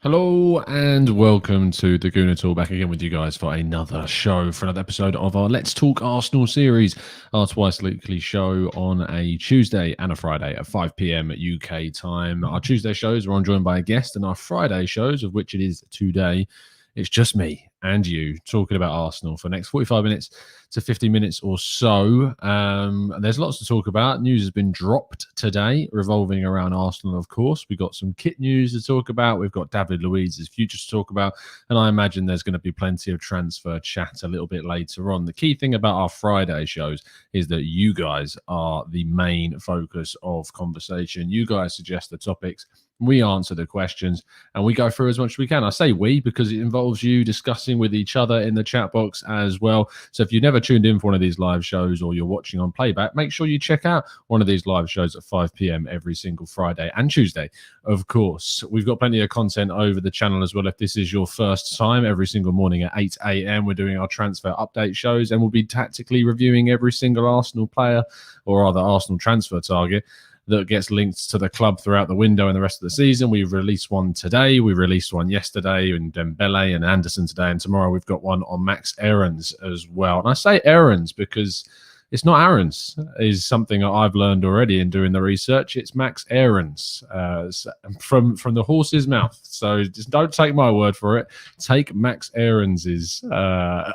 Hello and welcome to the Gooner Talk, back again with you guys for another show, for another episode of our Let's Talk Arsenal series, our twice weekly show on a Tuesday and a Friday at 5 p.m. UK time. Our Tuesday shows are joined by a guest, and our Friday shows, of which it is today, it's just me and you talking about Arsenal for the next 45 minutes to 50 minutes or so. There's lots to talk about. News has been dropped today revolving around Arsenal, of course. We've got some kit news to talk about. We've got David Luiz's future to talk about. And I imagine there's going to be plenty of transfer chat a little bit later on. The key thing about our Friday shows is that you guys are the main focus of conversation. You guys suggest the topics. We answer the questions and we go through as much as we can. I say we because it involves you discussing with each other in the chat box as well. So if you've never tuned in for one of these live shows or you're watching on playback, make sure you check out one of these live shows at 5 p.m. every single Friday and Tuesday, of course. We've got plenty of content over the channel as well. If this is your first time, every single morning at 8 a.m. we're doing our transfer update shows, and we'll be tactically reviewing every single Arsenal player, or rather Arsenal transfer target, that gets linked to the club throughout the window and the rest of the season. We've released one today. We released one yesterday in Dembele and Anderson today. And tomorrow we've got one on Max Aarons as well. And I say Aarons because it's not Aarons, is something that I've learned already in doing the research. It's Max Aarons from the horse's mouth. So just don't take my word for it. Take Max Aarons's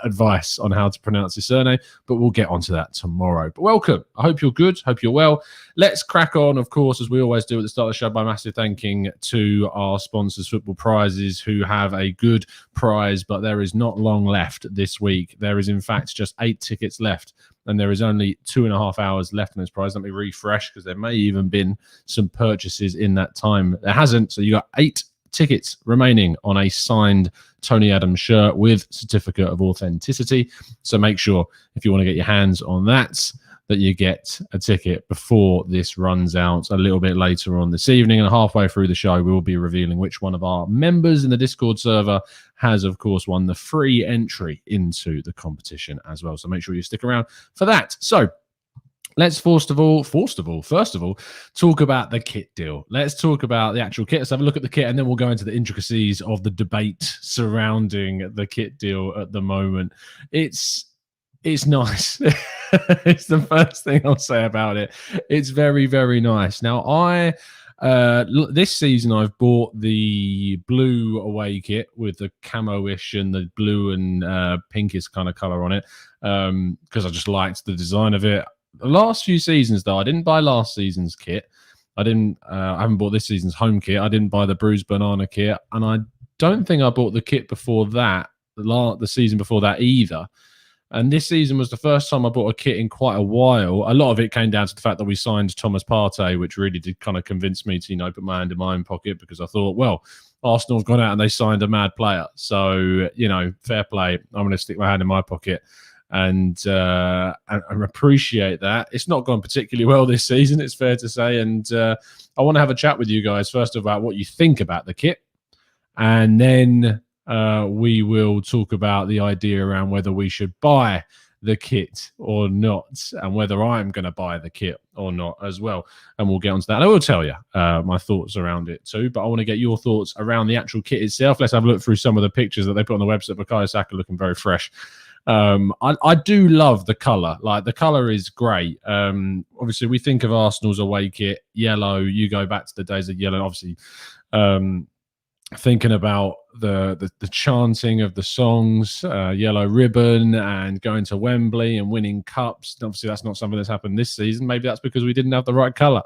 advice on how to pronounce his surname, but we'll get onto that tomorrow. But welcome. I hope you're good. Hope you're well. Let's crack on, of course, as we always do at the start of the show, by massive thanking to our sponsors, Football Prizes, who have a good prize, but there is not long left this week. There is, in fact, just 8 tickets left, and there is only 2.5 hours left in this prize. Let me refresh, because there may even been some purchases in that time. There hasn't, so you got 8 tickets remaining on a signed Tony Adams shirt with certificate of authenticity. So make sure, if you want to get your hands on that you get a ticket before this runs out a little bit later on this evening. And halfway through the show, we will be revealing which one of our members in the Discord server has, of course, won the free entry into the competition as well. So make sure you stick around for that. So let's first of all, talk about the kit deal. Let's talk about the actual kit. Let's have a look at the kit, and then we'll go into the intricacies of the debate surrounding the kit deal at the moment. It's nice. It's the first thing I'll say about it. It's very, very nice. Now, this season I've bought the blue away kit with the camo-ish and the blue and pinkish kind of color on it because I just liked the design of it. The last few seasons, though, I didn't buy last season's kit. I haven't bought this season's home kit. I didn't buy the bruised banana kit, and I don't think I bought the kit before that, the season before that either. And this season was the first time I bought a kit in quite a while. A lot of it came down to the fact that we signed Thomas Partey, which really did kind of convince me to, put my hand in my own pocket, because I thought, well, Arsenal have gone out and they signed a mad player. So, fair play. I'm going to stick my hand in my pocket and appreciate that. It's not gone particularly well this season, it's fair to say. And I want to have a chat with you guys first about what you think about the kit. And then we will talk about the idea around whether we should buy the kit or not, and whether I'm going to buy the kit or not as well. And we'll get onto that. And I will tell you my thoughts around it too, but I want to get your thoughts around the actual kit itself. Let's have a look through some of the pictures that they put on the website. Bukayo Saka looking very fresh. I do love the colour. Like, the colour is great. Obviously, we think of Arsenal's away kit, yellow. You go back to the days of yellow, obviously. Thinking about the chanting of the songs, Yellow Ribbon, and going to Wembley and winning cups. Obviously, that's not something that's happened this season. Maybe that's because we didn't have the right colour.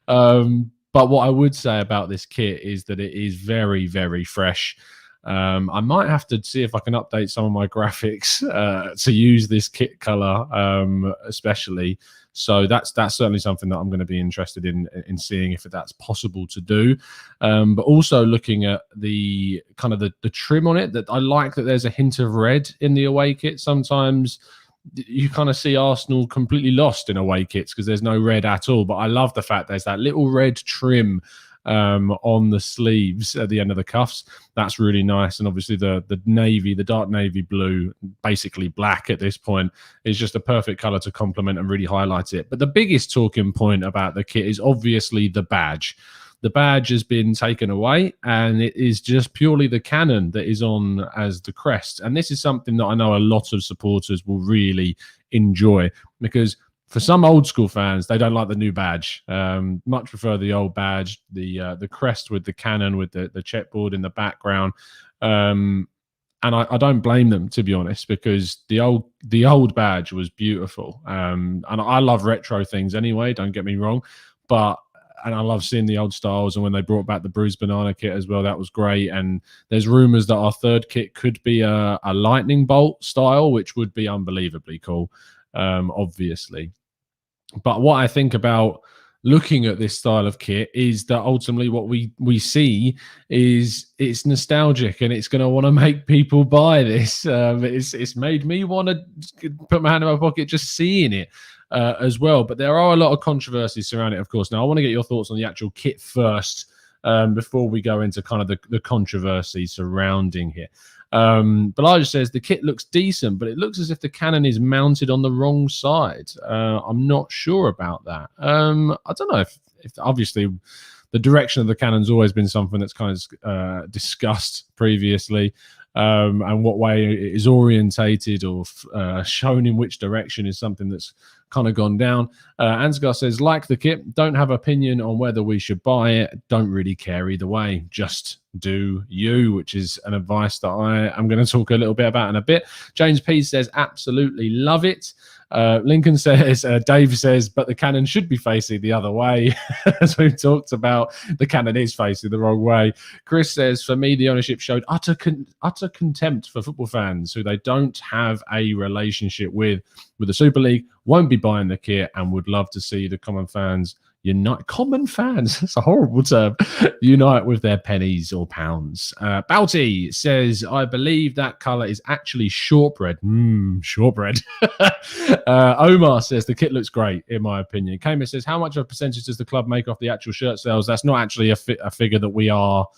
But what I would say about this kit is that it is very, very fresh. I might have to see if I can update some of my graphics to use this kit color, especially. So that's certainly something that I'm going to be interested in seeing if that's possible to do. But also looking at the kind of the trim on it, that I like that there's a hint of red in the away kit. Sometimes you kind of see Arsenal completely lost in away kits because there's no red at all. But I love the fact there's that little red trim on the sleeves at the end of the cuffs. That's really nice. And obviously the navy, the dark navy blue, basically black at this point, is just a perfect color to complement and really highlight it. But the biggest talking point about the kit is obviously the badge. The badge has been taken away, and it is just purely the cannon that is on as the crest. And this is something that I know a lot of supporters will really enjoy, because for some old school fans, they don't like the new badge. Much prefer the old badge, the crest with the cannon, with the checkboard in the background. And I don't blame them, to be honest, because the old badge was beautiful. And I love retro things anyway, don't get me wrong. And I love seeing the old styles. And when they brought back the bruised banana kit as well, that was great. And there's rumors that our third kit could be a lightning bolt style, which would be unbelievably cool, obviously. But what I think about looking at this style of kit is that ultimately what we see is it's nostalgic, and it's going to want to make people buy this. It's made me want to put my hand in my pocket just seeing it. As well, but there are a lot of controversies surrounding it, of course. Now, I want to get your thoughts on the actual kit first, before we go into kind of the controversy surrounding here. Elijah says the kit looks decent, but it looks as if the cannon is mounted on the wrong side. I'm not sure about that. I don't know if obviously the direction of the cannon's always been something that's kind of discussed previously. And what way it is orientated or shown in which direction is something that's kind of gone down. Ansgar says, like the kit, don't have opinion on whether we should buy it. Don't really care either way. Just do you, which is an advice that I am going to talk a little bit about in a bit. James P says, absolutely love it. Lincoln says, Dave says, but the cannon should be facing the other way. As we've talked about, the cannon is facing the wrong way. Chris says, for me, the ownership showed utter contempt for football fans who they don't have a relationship with the Super League, won't be buying the kit, and would love to see the common fans unite. Common fans, that's a horrible term. Unite with their pennies or pounds. Bouty says, I believe that colour is actually shortbread. Shortbread. Omar says the kit looks great, in my opinion. Kamer says, how much of a percentage does the club make off the actual shirt sales? That's not actually a figure that we are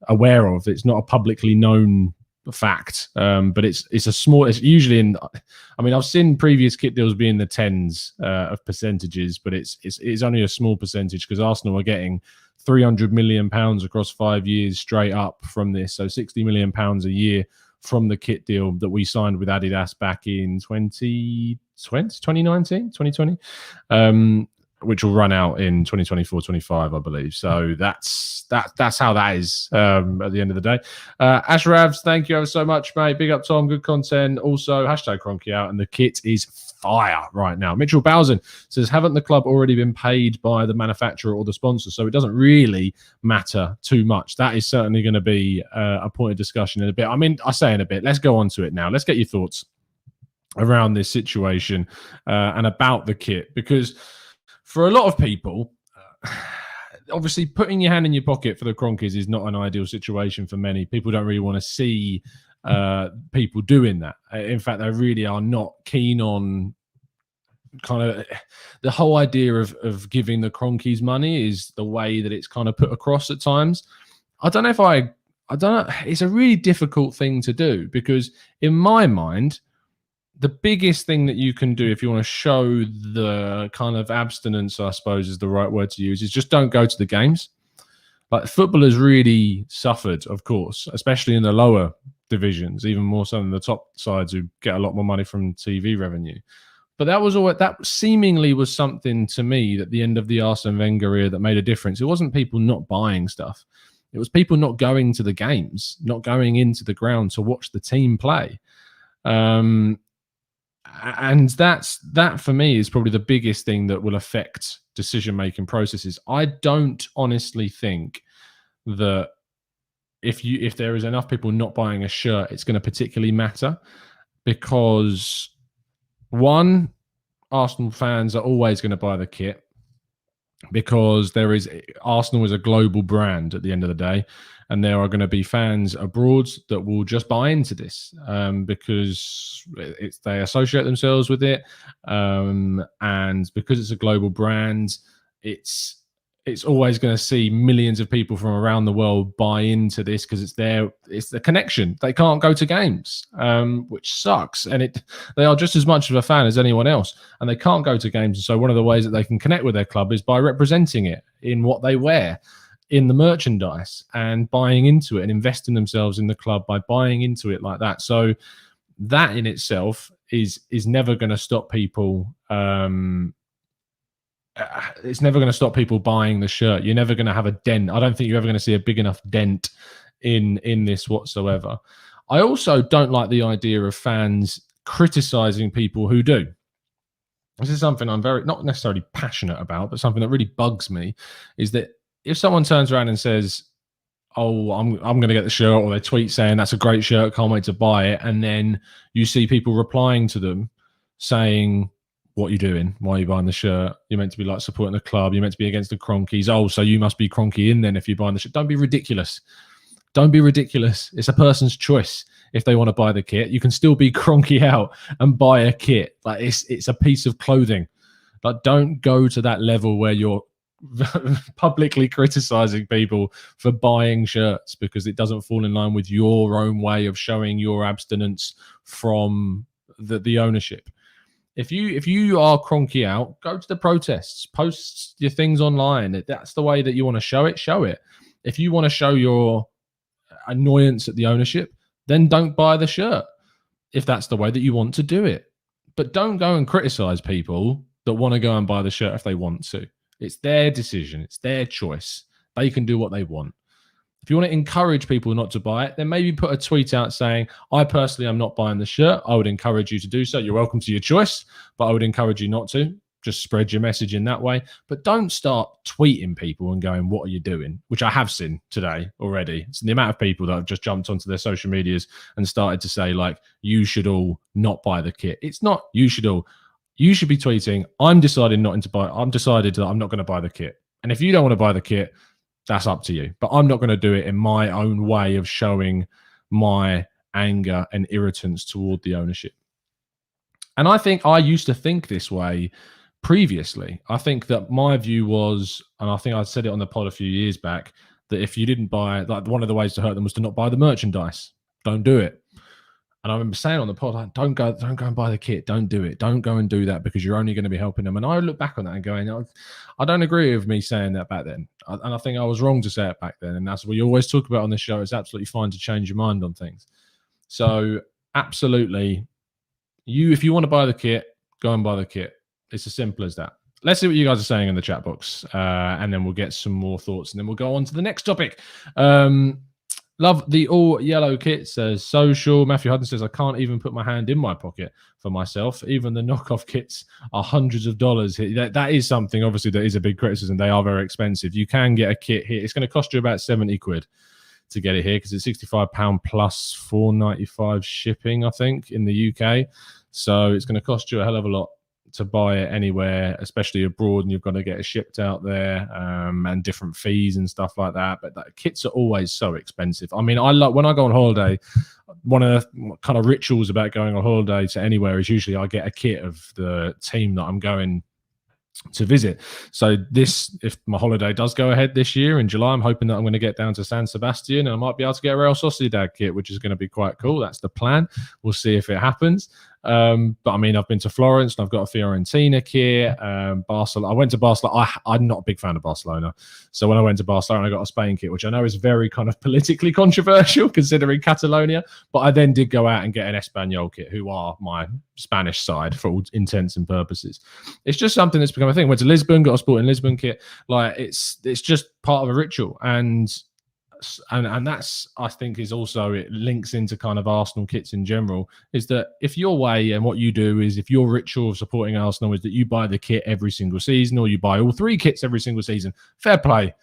aware of. It's not a publicly known fact, but it's a small, it's usually in, I mean, I've seen previous kit deals be in the tens of percentages, but it's only a small percentage, because Arsenal are getting £300 million across 5 years straight up from this, so £60 million a year from the kit deal that we signed with Adidas back in 2020, which will run out in 2024-25, I believe. So that's how that is at the end of the day. Ashravs, thank you ever so much, mate. Big up, Tom. Good content. Also, hashtag Cronky out, and the kit is fire right now. Mitchell Bowsen says, haven't the club already been paid by the manufacturer or the sponsor? So it doesn't really matter too much. That is certainly going to be a point of discussion in a bit. I mean, I say in a bit. Let's go on to it now. Let's get your thoughts around this situation and about the kit, because for a lot of people, obviously putting your hand in your pocket for the Cronkies is not an ideal situation for many. People don't really want to see people doing that. In fact, they really are not keen on kind of the whole idea of giving the Cronkies money is the way that it's kind of put across at times. I don't know. It's a really difficult thing to do, because in my mind, the biggest thing that you can do if you want to show the kind of abstinence, I suppose is the right word to use, is just don't go to the games. Like, football has really suffered, of course, especially in the lower divisions, even more so than the top sides who get a lot more money from TV revenue. But that seemingly was something to me at the end of the Arsene Wenger era that made a difference. It wasn't people not buying stuff. It was people not going to the games, not going into the ground to watch the team play. And that for me is probably the biggest thing that will affect decision-making processes. I don't honestly think that if there is enough people not buying a shirt, it's going to particularly matter, because one, Arsenal fans are always going to buy the kit, because Arsenal is a global brand at the end of the day, and there are going to be fans abroad that will just buy into this because they associate themselves with it, and because it's a global brand, it's it's always going to see millions of people from around the world buy into this because it's the connection. They can't go to games, which sucks. And they are just as much of a fan as anyone else, and they can't go to games. And so one of the ways that they can connect with their club is by representing it in what they wear, in the merchandise, and buying into it and investing themselves in the club by buying into it like that. So that in itself is never going to stop people. It's never going to stop people buying the shirt. You're never going to have a dent. I don't think you're ever going to see a big enough dent in this whatsoever. I also don't like the idea of fans criticizing people who do. This is something I'm not necessarily passionate about, but something that really bugs me is that if someone turns around and says, "Oh, I'm going to get the shirt," or they tweet saying, "That's a great shirt, can't wait to buy it," and then you see people replying to them saying, "What are you doing? Why are you buying the shirt? You're meant to be like supporting the club. You're meant to be against the Cronkies. Oh, so you must be Cronky in then if you're buying the shirt." Don't be ridiculous. Don't be ridiculous. It's a person's choice. If they want to buy the kit, you can still be Cronky out and buy a kit. Like it's a piece of clothing. Like, don't go to that level where you're publicly criticizing people for buying shirts because it doesn't fall in line with your own way of showing your abstinence from the ownership. If you are Cronky out, go to the protests, post your things online. If that's the way that you want to show it, show it. If you want to show your annoyance at the ownership, then don't buy the shirt if that's the way that you want to do it. But don't go and criticize people that want to go and buy the shirt if they want to. It's their decision. It's their choice. They can do what they want. If you want to encourage people not to buy it, then maybe put a tweet out saying, "I personally am not buying the shirt. I would encourage you to do so. You're welcome to your choice, but I would encourage you not to." Just spread your message in that way. But don't start tweeting people and going, "What are you doing?" Which I have seen today already. It's the amount of people that have just jumped onto their social medias and started to say, like, "You should all not buy the kit." It's not "you should all." You should be tweeting, "I'm decided not to buy. I'm decided that I'm not going to buy the kit." And if you don't want to buy the kit, that's up to you. But I'm not going to do it in my own way of showing my anger and irritants toward the ownership. And I think I used to think this way previously. I think that my view was, and I think I said it on the pod a few years back, that if you didn't buy, like, one of the ways to hurt them was to not buy the merchandise. Don't do it. And I remember saying on the pod, like, don't go and buy the kit. Don't do it. Don't go and do that because you're only going to be helping them. And I look back on that and going, I don't agree with me saying that back then. And I think I was wrong to say it back then. And that's what you always talk about on this show. It's absolutely fine to change your mind on things. So absolutely, if you want to buy the kit, go and buy the kit. It's as simple as that. Let's see what you guys are saying in the chat box. And then we'll get some more thoughts. And then we'll go on to the next topic. Love the all yellow kit, says Social. Matthew Hudson says, "I can't even put my hand in my pocket for myself. Even the knockoff kits are hundreds of dollars." That is something, obviously, that is a big criticism. They are very expensive. You can get a kit here. It's going to cost you about 70 quid to get it here because it's £65 plus £4.95 shipping, I think, in the UK. So it's going to cost you a hell of a lot to buy it anywhere, especially abroad, and you've got to get it shipped out there, and different fees and stuff like that. But kits are always so expensive. I mean, I love when I go on holiday. One of the kind of rituals about going on holiday to anywhere is usually I get a kit of the team that I'm going to visit. So if my holiday does go ahead this year in July, I'm hoping that I'm going to get down to San Sebastian and I might be able to get a Real Sociedad kit, which is going to be quite cool. That's the plan. We'll see if it happens. But I mean, I've been to Florence and I've got a Fiorentina kit. Barcelona. I went to Barcelona. I'm not a big fan of Barcelona. So when I went to Barcelona, I got a Spain kit, which I know is very kind of politically controversial considering Catalonia. But I then did go out and get an Espanyol kit, who are my Spanish side for all intents and purposes. It's just something that's become a thing. Went to Lisbon, got a Sporting Lisbon kit. Like it's just part of a ritual. And that's, I think, is also, it links into kind of Arsenal kits in general, is that if your way and what you do is, if your ritual of supporting Arsenal is that you buy the kit every single season or you buy all three kits every single season, fair play.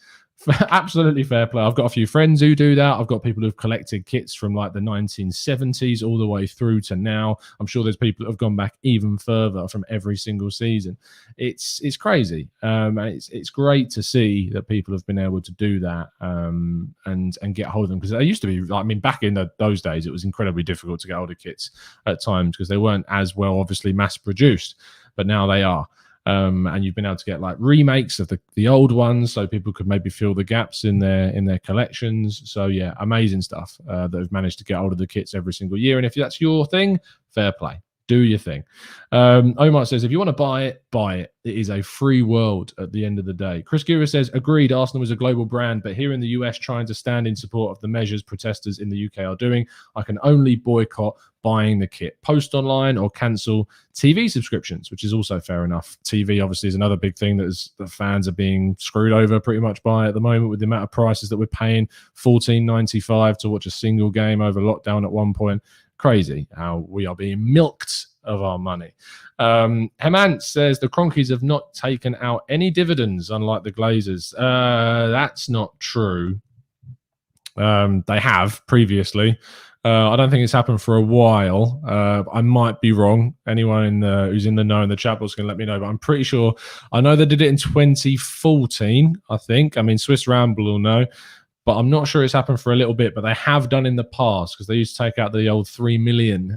Absolutely fair play. I've got a few friends who do that. I've got people who've collected kits from like the 1970s all the way through to now. I'm sure there's people that have gone back even further from every single season. It's crazy. And it's great to see that people have been able to do that and get hold of them, because they used to be, I mean, back in those days, it was incredibly difficult to get hold of kits at times because they weren't as well, obviously, mass produced, but now they are. and you've been able to get like remakes of the old ones, so people could maybe fill the gaps in their collections. So yeah, amazing stuff that have managed to get hold of the kits every single year. And if that's your thing, fair play. Do your thing. Omar says, if you want to buy it, buy it. It is a free world at the end of the day. Chris Gura says, agreed, Arsenal is a global brand, but here in the US, trying to stand in support of the measures protesters in the UK are doing, I can only boycott buying the kit. Post online or cancel TV subscriptions, which is also fair enough. TV obviously is another big thing that fans are being screwed over pretty much by at the moment with the amount of prices that we're paying. $14.95 to watch a single game over lockdown at one point. Crazy how we are being milked of our money. Hemant says the Cronkies have not taken out any dividends, unlike the Glazers. That's not true. They have previously. I don't think it's happened for a while. I might be wrong. Anyone who's in the know in the chat box can let me know, but I'm pretty sure. I know they did it in 2014, I think. I mean, Swiss Ramble will know. But I'm not sure it's happened for a little bit, but they have done in the past because they used to take out the old 3 million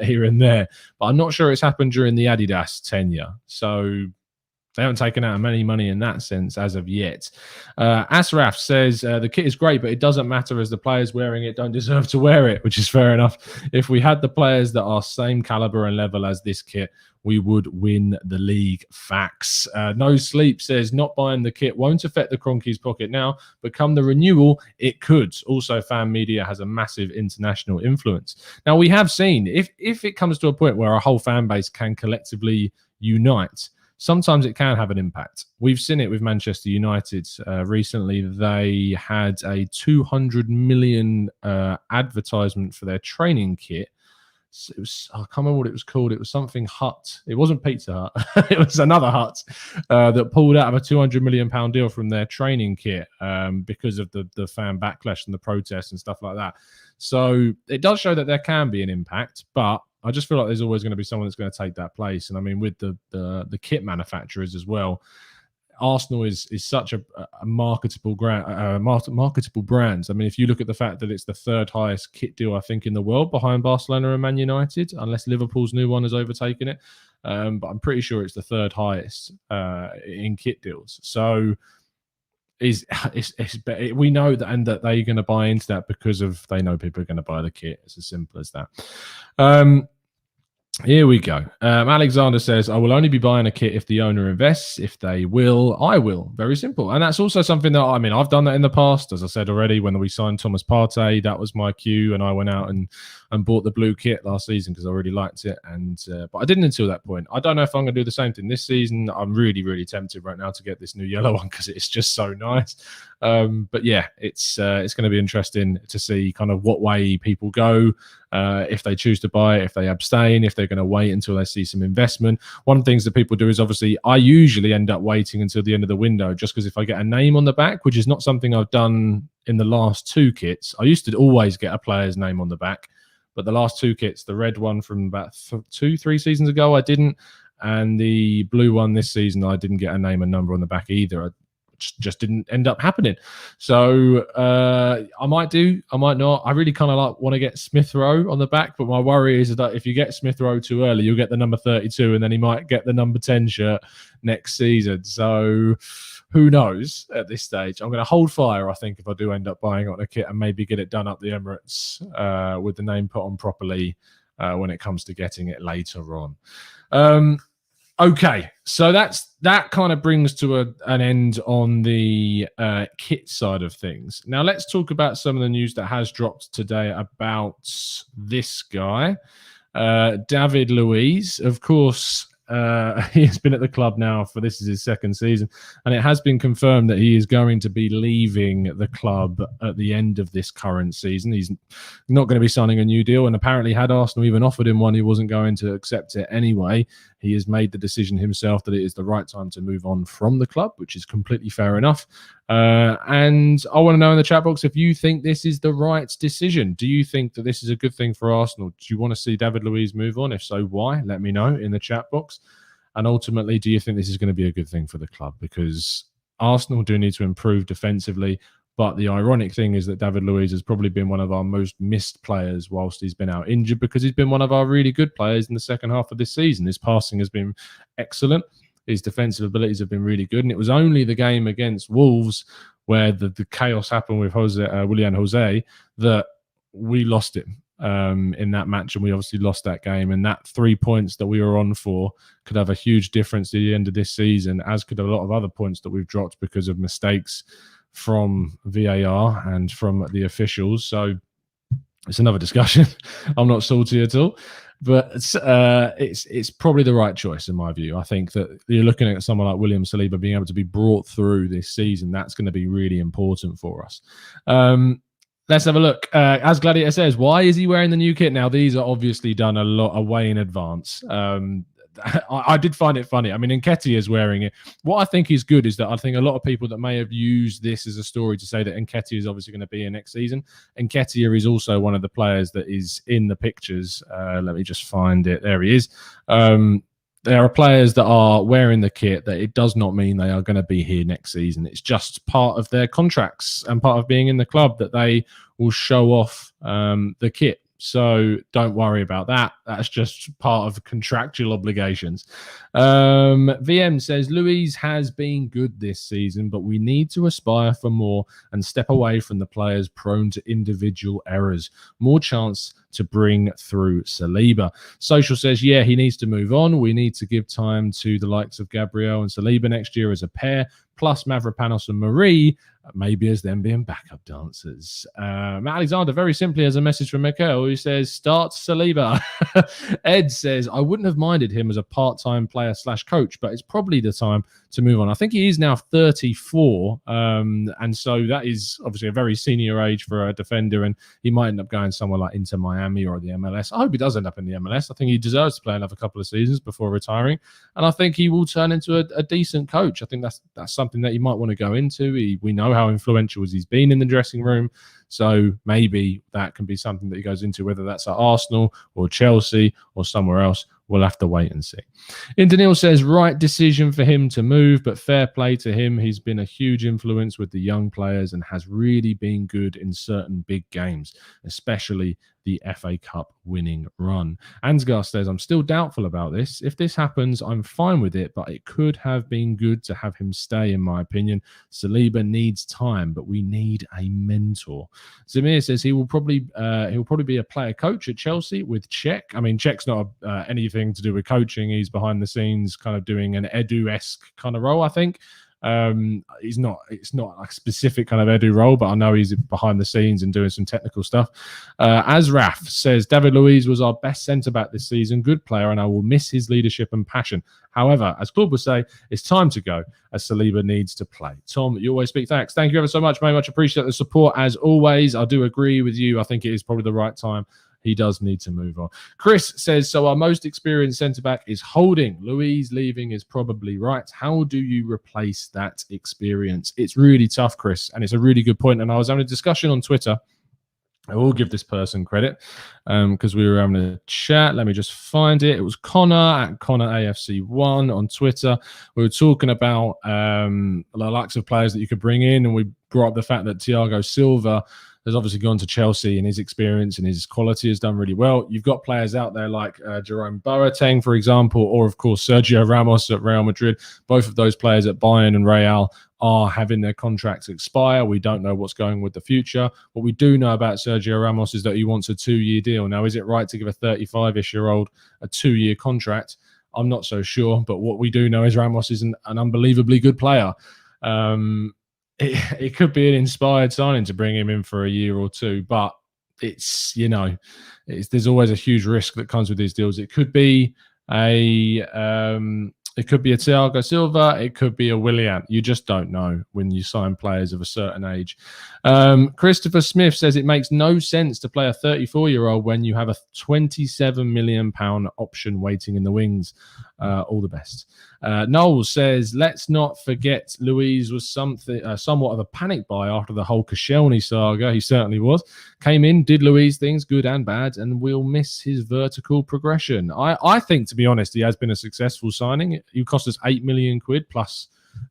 here and there. But I'm not sure it's happened during the Adidas tenure. So they haven't taken out any money in that sense as of yet. Asraf says, the kit is great, but it doesn't matter as the players wearing it don't deserve to wear it, which is fair enough. If we had the players that are same caliber and level as this kit, we would win the league. Facts. No Sleep says, not buying the kit won't affect the Cronkies' pocket now, but come the renewal, it could. Also, fan media has a massive international influence. Now, we have seen, if it comes to a point where a whole fan base can collectively unite, sometimes it can have an impact. We've seen it with Manchester United recently. They had a 200 million advertisement for their training kit. It was, I can't remember what it was called. It was something Hut. It wasn't Pizza Hut. It was another Hut that pulled out of a £200 million deal from their training kit because of the fan backlash and the protests and stuff like that. So it does show that there can be an impact, but I just feel like there's always going to be someone that's going to take that place. And I mean, with the kit manufacturers as well, Arsenal is such a marketable brand. I mean, if you look at the fact that it's the third highest kit deal, I think, in the world behind Barcelona and Man United, unless Liverpool's new one has overtaken it. But I'm pretty sure it's the third highest in kit deals. So we know that, and that they're going to buy into that because of they know people are going to buy the kit. It's as simple as that. Here we go. Alexandre says, I will only be buying a kit if the owner invests. If they will, I will. Very simple. And that's also something that, I mean, I've done that in the past. As I said already, when we signed Thomas Partey, that was my cue. And I went out and bought the blue kit last season because I really liked it. And but I didn't until that point. I don't know if I'm going to do the same thing this season. I'm really, really tempted right now to get this new yellow one because it's just so nice. But yeah, it's going to be interesting to see kind of what way people go. If they choose to buy it, if they abstain, if they're going to wait until they see some investment. One of the things that people do is obviously I usually end up waiting until the end of the window just because if I get a name on the back, which is not something I've done in the last two kits. I used to always get a player's name on the back, but the last two kits, the red one from about 2-3 seasons ago, I didn't. And the blue one this season, I didn't get a name and number on the back either. Just didn't end up happening. So I might do, I might not. I really kind of like want to get Smith Rowe on the back, but my worry is that if you get Smith Rowe too early, you'll get the number 32 and then he might get the number 10 shirt next season. So who knows at this stage? I'm going to hold fire, I think, if I do end up buying on a kit and maybe get it done up the Emirates with the name put on properly when it comes to getting it later on. Okay, so that kind of brings to an end on the kit side of things. Now let's talk about some of the news that has dropped today about this guy, David Luiz. Of course, he has been at the club now for this is his second season, and it has been confirmed that he is going to be leaving the club at the end of this current season. He's not going to be signing a new deal, and apparently had Arsenal even offered him one, he wasn't going to accept it anyway. He has made the decision himself that it is the right time to move on from the club, which is completely fair enough. And I want to know in the chat box if you think this is the right decision. Do you think that this is a good thing for Arsenal? Do you want to see David Luiz move on? If so, why? Let me know in the chat box. And ultimately, do you think this is going to be a good thing for the club? Because Arsenal do need to improve defensively. But the ironic thing is that David Luiz has probably been one of our most missed players whilst he's been out injured because he's been one of our really good players in the second half of this season. His passing has been excellent. his defensive abilities have been really good. And it was only the game against Wolves where the chaos happened with Willian Jose that we lost him in that match, and we obviously lost that game. And that 3 points that we were on for could have a huge difference at the end of this season, as could a lot of other points that we've dropped because of mistakes from VAR and from the officials. So it's another discussion. I'm not salty at all, but it's probably the right choice in my view. I think that you're looking at someone like William Saliba being able to be brought through this season. That's going to be really important for us. Let's have a look. As Gladiator says, why is he wearing the new kit now? These are obviously done a lot away in advance. I did find it funny. I mean, Nketiah is wearing it. What I think is good is that I think a lot of people that may have used this as a story to say that Nketiah is obviously going to be here next season. Nketiah is also one of the players that is in the pictures. Let me just find it. There he is. There are players that are wearing the kit that it does not mean they are going to be here next season. It's just part of their contracts and part of being in the club that they will show off the kit. So don't worry about that. That's just part of contractual obligations. VM says, Luiz has been good this season, but we need to aspire for more and step away from the players prone to individual errors. More chance to bring through Saliba. Social says, yeah, he needs to move on. We need to give time to the likes of Gabriel and Saliba next year as a pair, plus Mavropanos and Marie, maybe as them being backup dancers. Alexandre very simply has a message from Mikel who says, start Saliba. Ed says, I wouldn't have minded him as a part-time player / coach, but it's probably the time to move on. I think he is now 34, and so that is obviously a very senior age for a defender, and he might end up going somewhere like Inter Miami or the MLS. I hope he does end up in the MLS. I think he deserves to play another couple of seasons before retiring, and I think he will turn into a decent coach. I think that's something that you might want to go into. We know how influential he's been in the dressing room, so maybe that can be something that he goes into, whether that's at Arsenal or Chelsea or somewhere else. We'll have to wait and see. Indanil says, right decision for him to move, but fair play to him. He's been a huge influence with the young players and has really been good in certain big games, especially the FA Cup winning run. Ansgar says, I'm still doubtful about this. If this happens, I'm fine with it, but it could have been good to have him stay, in my opinion. Saliba needs time, but we need a mentor. Zamir says he'll probably be a player coach at Chelsea with Czech. I mean, Czech's not anything to do with coaching. He's behind the scenes kind of doing an Edu-esque kind of role, I think. It's not a specific kind of Edu role, but I know he's behind the scenes and doing some technical stuff. Azraf says, David Luiz was our best centre-back this season, good player, and I will miss his leadership and passion. However, as Claude would say, it's time to go, as Saliba needs to play. Tom, you always speak thanks. Thank you ever so much. Very much appreciate the support, as always. I do agree with you. I think it is probably the right time. He does need to move on. Chris says, so our most experienced centre-back is Holding. Luiz leaving is probably right. How do you replace that experience? It's really tough, Chris, and it's a really good point. And I was having a discussion on Twitter. I will give this person credit because we were having a chat. Let me just find it. It was Connor at ConnorAFC1 on Twitter. We were talking about the likes of players that you could bring in, and we brought up the fact that Thiago Silva has obviously gone to Chelsea, and his experience and his quality has done really well. You've got players out there like Jerome Boateng, for example, or, of course, Sergio Ramos at Real Madrid. Both of those players at Bayern and Real are having their contracts expire. We don't know what's going with the future. What we do know about Sergio Ramos is that he wants a 2-year deal. Now, is it right to give a 35-ish-year-old a 2-year contract? I'm not so sure, but what we do know is Ramos is an unbelievably good player. It could be an inspired signing to bring him in for a year or two, but there's always a huge risk that comes with these deals. It could be a Thiago Silva, it could be a Willian. You just don't know when you sign players of a certain age. Christopher Smith says it makes no sense to play a 34-year-old when you have a £27 million option waiting in the wings. All the best. Noel says, let's not forget Luiz was somewhat of a panic buy after the whole Koscielny saga. He certainly was. Came in, did Luiz things, good and bad, and we'll miss his vertical progression. I think, to be honest, he has been a successful signing. He cost us £8 million plus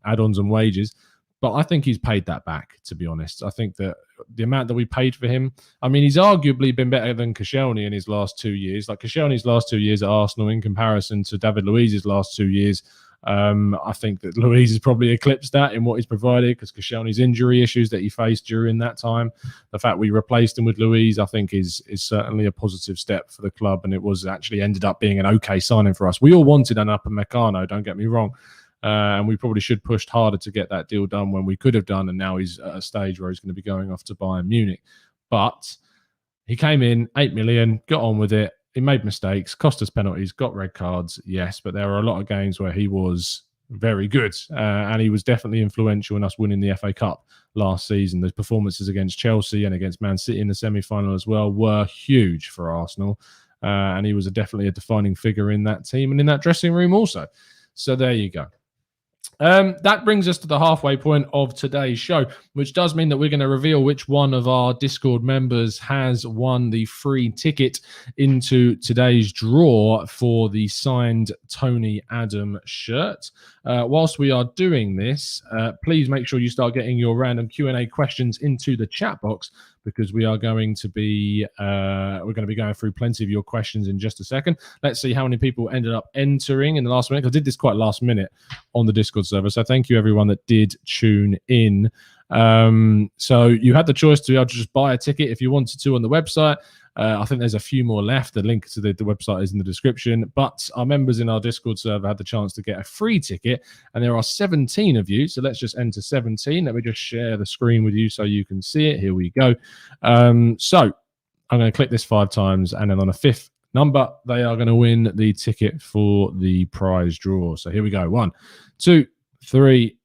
add-ons and wages. But I think he's paid that back, to be honest. I think that the amount that we paid for him, I mean, he's arguably been better than Koscielny in his last 2 years. Like Koscielny's last 2 years at Arsenal in comparison to David Luiz's last 2 years I think that Luiz has probably eclipsed that in what he's provided because Koscielny's injury issues that he faced during that time. The fact we replaced him with Luiz, I think, is certainly a positive step for the club, and it was actually ended up being an okay signing for us. We all wanted an Upamecano, don't get me wrong, and we probably should pushed harder to get that deal done when we could have done, and now he's at a stage where he's going to be going off to Bayern Munich. But he came in, 8 million, got on with it. He made mistakes, cost us penalties, got red cards, yes, but there were a lot of games where he was very good, and he was definitely influential in us winning the FA Cup last season. The performances against Chelsea and against Man City in the semi-final as well were huge for Arsenal, and he was definitely a defining figure in that team and in that dressing room also. So there you go. That brings us to the halfway point of today's show, which does mean that we're going to reveal which one of our Discord members has won the free ticket into today's draw for the signed Tony Adam shirt. Whilst we are doing this, please make sure you start getting your random Q&A questions into the chat box, because we are going to be going through plenty of your questions in just a second. Let's see how many people ended up entering in the last minute. I did this quite last minute on the Discord server, so thank you everyone that did tune in. So you had the choice to be able to just buy a ticket if you wanted to on the website. I think there's a few more left. The link to the website is in the description. But our members in our Discord server had the chance to get a free ticket, and there are 17 of you. So let's just enter 17. Let me just share the screen with you so you can see it. Here we go. So I'm going to click this 5 times, and then on a 5th number, they are going to win the ticket for the prize draw. So here we go. 1, 2, 3,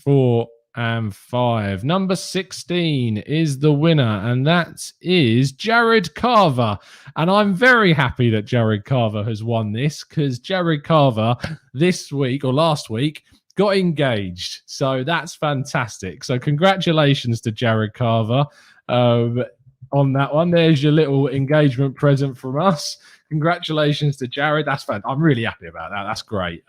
4, and 5. Number 16 is the winner, and that is Jared Carver. And I'm very happy that Jared Carver has won this, because Jared Carver this week or last week got engaged. So that's fantastic. So congratulations to Jared Carver on that one. There's your little engagement present from us. Congratulations to Jared. That's fun. I'm really happy about that. That's great.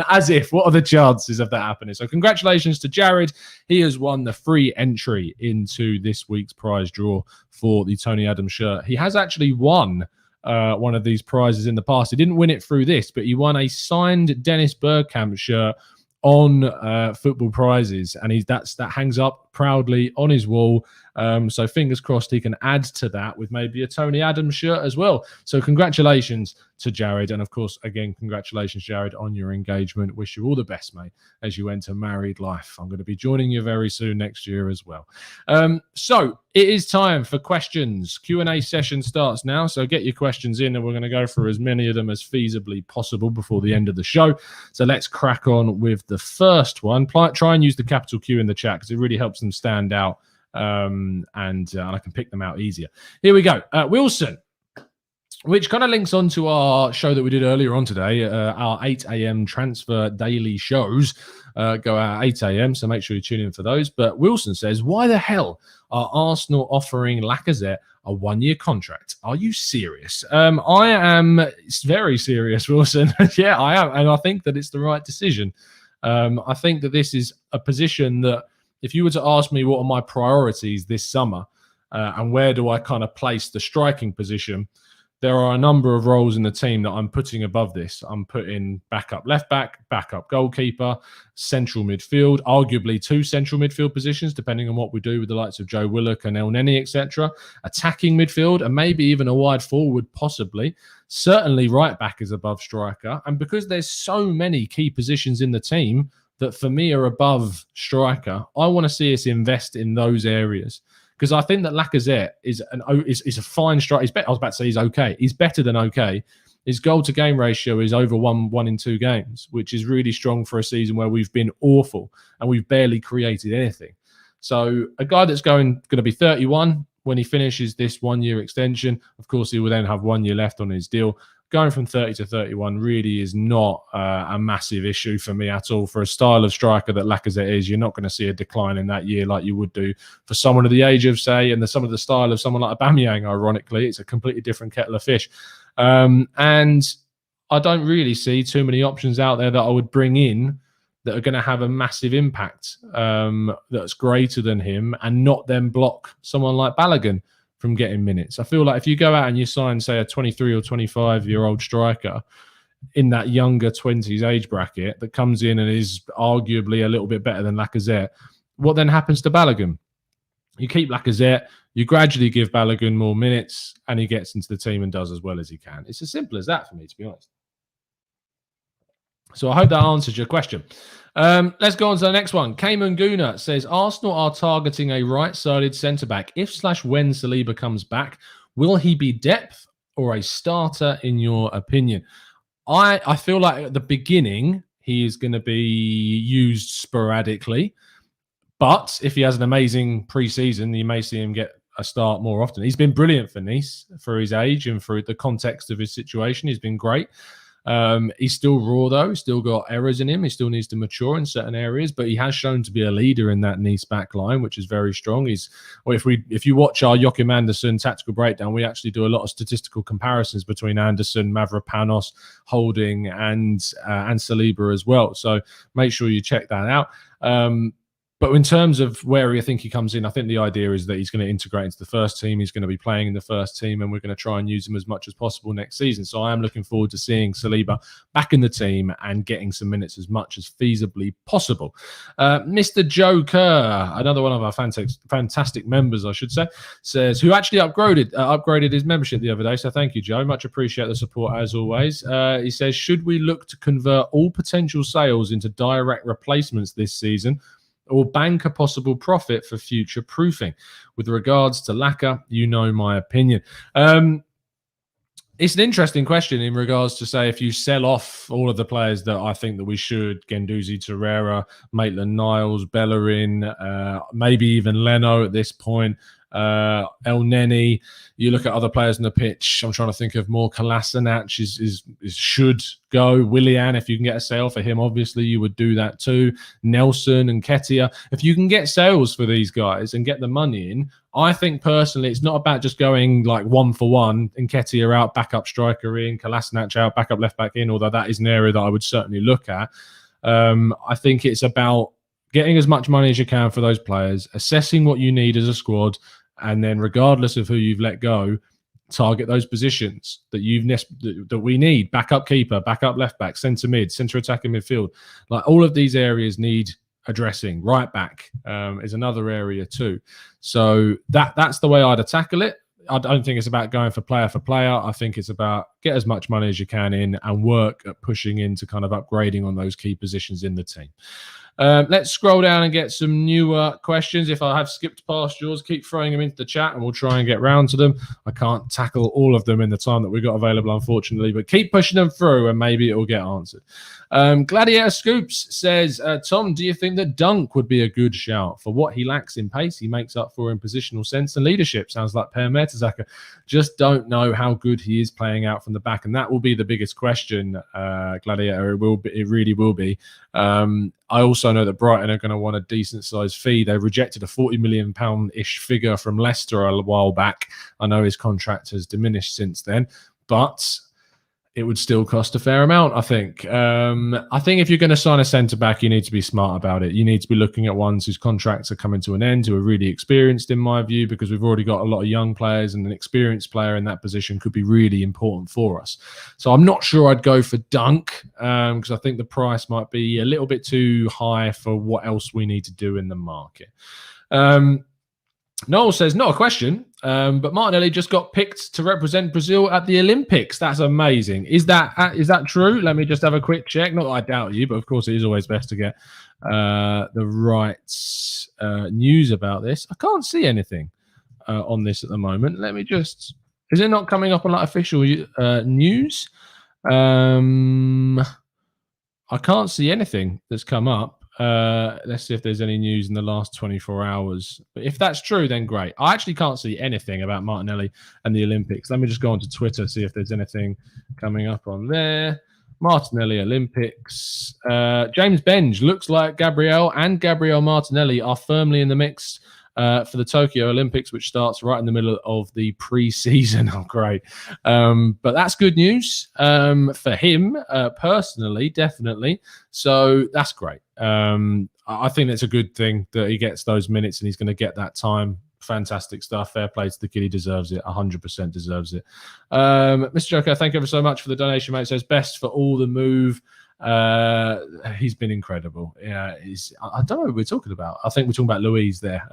As if, what are the chances of that happening? So congratulations to Jared. He has won the free entry into this week's prize draw for the Tony Adams shirt. He has actually won one of these prizes in the past. He didn't win it through this, but he won a signed Dennis Bergkamp shirt on Football Prizes, and that hangs up proudly on his wall. So fingers crossed he can add to that with maybe a Tony Adams shirt as well. So congratulations to Jared, and of course, again, congratulations, Jared, on your engagement. Wish you all the best, mate, as you enter married life. I'm going to be joining you very soon next year as well. So it is time for questions. Q&A session starts now, so get your questions in, and we're going to go through as many of them as feasibly possible before the end of the show. So let's crack on with the first one. Try and use the capital Q in the chat, because it really helps them stand out, and I can pick them out easier. Here we go. Wilson, which kind of links on to our show that we did earlier on today. Our 8 a.m. transfer daily shows go out at 8 a.m, so make sure you tune in for those. But Wilson says, why the hell are Arsenal offering Lacazette a 1-year contract? Are you serious? I am very serious, Wilson. Yeah, I am, and I think that it's the right decision. I think that this is a position that, if you were to ask me what are my priorities this summer and where do I kind of place the striking position, there are a number of roles in the team that I'm putting above this. I'm putting backup left back, backup goalkeeper, central midfield, arguably 2 central midfield positions, depending on what we do with the likes of Joe Willock and El Neni, etc. Attacking midfield, and maybe even a wide forward, possibly. Certainly right back is above striker. And because there's so many key positions in the team that for me are above striker, I want to see us invest in those areas. Because I think that Lacazette is a fine striker. I was about to say he's okay. He's better than okay. His goal-to-game ratio is over 1 in 2 games, which is really strong for a season where we've been awful and we've barely created anything. So a guy that's going to be 31 when he finishes this 1-year extension, of course, he will then have 1 year left on his deal. Going from 30 to 31 really is not a massive issue for me at all. For a style of striker that Lacazette is, you're not going to see a decline in that year like you would do for someone of the age of, say, and some of the style of someone like Aubameyang, ironically. It's a completely different kettle of fish. And I don't really see too many options out there that I would bring in that are going to have a massive impact that's greater than him and not then block someone like Balogun from getting minutes. I feel like if you go out and you sign, say, a 23 or 25-year-old striker, in that younger 20s age bracket that comes in and is arguably a little bit better than Lacazette, what then happens to Balogun? You keep Lacazette, you gradually give Balogun more minutes, and he gets into the team and does as well as he can. It's as simple as that for me, to be honest. So I hope that answers your question. Let's go on to the next one. Cayman Gooner says, Arsenal are targeting a right-sided centre-back. If/when Saliba comes back, will he be depth or a starter in your opinion? I feel like at the beginning, he is going to be used sporadically. But if he has an amazing pre-season, you may see him get a start more often. He's been brilliant for Nice for his age and for the context of his situation. He's been great. He's still raw, though. He's still got errors in him. He still needs to mature in certain areas, but he has shown to be a leader in that Nice back line, which is very strong. If you watch our Joachim Andersen tactical breakdown, we actually do a lot of statistical comparisons between Andersen, Mavropanos, Holding, and Saliba as well. So make sure you check that out. But in terms of where I think he comes in, I think the idea is that he's going to integrate into the first team. He's going to be playing in the first team, and we're going to try and use him as much as possible next season. So I am looking forward to seeing Saliba back in the team and getting some minutes as much as feasibly possible. Mr. Joe Kerr, another one of our fantastic members, I should say, says, who actually upgraded his membership the other day. So thank you, Joe. Much appreciate the support as always. He says, should we look to convert all potential sales into direct replacements this season, or bank a possible profit for future proofing? With regards to Laka, you know my opinion. It's an interesting question in regards to, say, if you sell off all of the players that I think that we should, Guendouzi, Torreira, Maitland-Niles, Bellerin, maybe even Leno at this point, El Neni. You look at other players on the pitch. I'm trying to think of more. Kolasinac is should go. Willian, if you can get a sale for him, obviously you would do that too. Nelson and Ketia. If you can get sales for these guys and get the money in, I think personally it's not about just going like 1-for-1 and Ketia out, backup striker in, Kolasinac out, backup left back in, although that is an area that I would certainly look at. I think it's about getting as much money as you can for those players, assessing what you need as a squad, and then regardless of who you've let go, target those positions that we need. Backup keeper, backup left back, centre mid, centre attacking midfield. Like all of these areas need addressing. Right back is another area too. So that's the way I'd tackle it. I don't think it's about going for player. I think it's about get as much money as you can in and work at pushing into kind of upgrading on those key positions in the team. Let's scroll down and get some newer questions. If I have skipped past yours, keep throwing them into the chat and we'll try and get round to them. I can't tackle all of them in the time that we've got available, unfortunately, but keep pushing them through and maybe it will get answered. Gladiator Scoops says, Tom, do you think that Dunk would be a good shout? For what he lacks in pace, he makes up for in positional sense and leadership. Sounds like Per Mertesacker. Just don't know how good he is playing out from the back, and that will be the biggest question, Gladiator. It really will be. I also know that Brighton are going to want a decent-sized fee. They rejected a £40 million-ish figure from Leicester a while back. I know his contract has diminished since then, but it would still cost a fair amount, I think. I think if you're going to sign a centre-back, you need to be smart about it. You need to be looking at ones whose contracts are coming to an end, who are really experienced, in my view, because we've already got a lot of young players, and an experienced player in that position could be really important for us. So I'm not sure I'd go for Dunk, because I think the price might be a little bit too high for what else we need to do in the market. Noel says, not a question, but Martinelli just got picked to represent Brazil at the Olympics. That's amazing. Is that true? Let me just have a quick check. Not that I doubt you, but of course it is always best to get the right news about this. I can't see anything on this at the moment. Let me just... Is it not coming up on like official news? I can't see anything that's come up. Let's see if there's any news in the last 24 hours. But if that's true, then great. I actually can't see anything about Martinelli and the Olympics. Let me just go onto Twitter, see if there's anything coming up on there. Martinelli Olympics. James Benge, looks like Gabriel Martinelli are firmly in the mix for the Tokyo Olympics, which starts right in the middle of the pre-season. Oh, great. But that's good news for him personally, definitely. So that's great. I think it's a good thing that he gets those minutes and he's going to get that time fantastic stuff. Fair play to the kid. He deserves it. 100% deserves it. Mr. Joker, thank you ever so much for the donation, mate. It says best for all the move. He's been incredible. Yeah, I don't know what we're talking about. I think we're talking about Luiz there.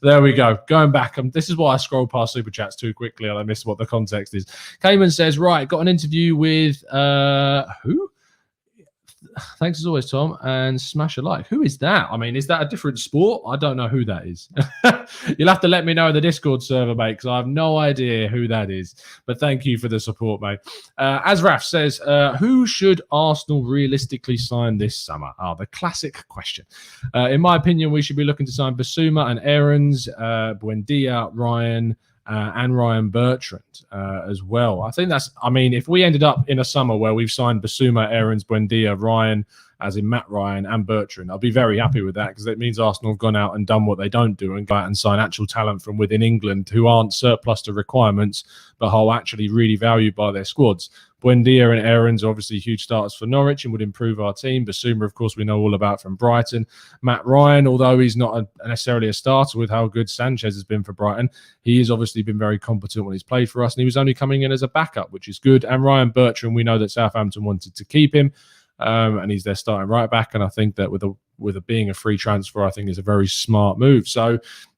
There we go. Going back, this is why I scroll past super chats too quickly and I miss what the context is. Cayman says, right, got an interview with who? Thanks as always, Tom, and smash a like. Who is that? I mean, is that a different sport? I don't know who that is. You'll have to let me know in the Discord server, mate, because I have no idea who that is. But thank you for the support, mate. Azraf says, who should Arsenal realistically sign this summer? The classic question. In my opinion, we should be looking to sign Basuma and Aarons, Buendia, Ryan, and Ryan Bertrand as well. I think if we ended up in a summer where we've signed Basuma, Aarons, Buendia, Ryan, as in Matt Ryan and Bertrand, I'll be very happy with that because it means Arsenal have gone out and done what they don't do and go out and sign actual talent from within England who aren't surplus to requirements but are actually really valued by their squads. Buendia and Aarons are obviously huge starters for Norwich and would improve our team. Basuma, of course, we know all about from Brighton. Matt Ryan, although he's not necessarily a starter with how good Sanchez has been for Brighton, he has obviously been very competent when he's played for us, and he was only coming in as a backup, which is good. And Ryan Bertrand, we know that Southampton wanted to keep him, and he's their starting right back. And I think that with a being a free transfer, I think is a very smart move. So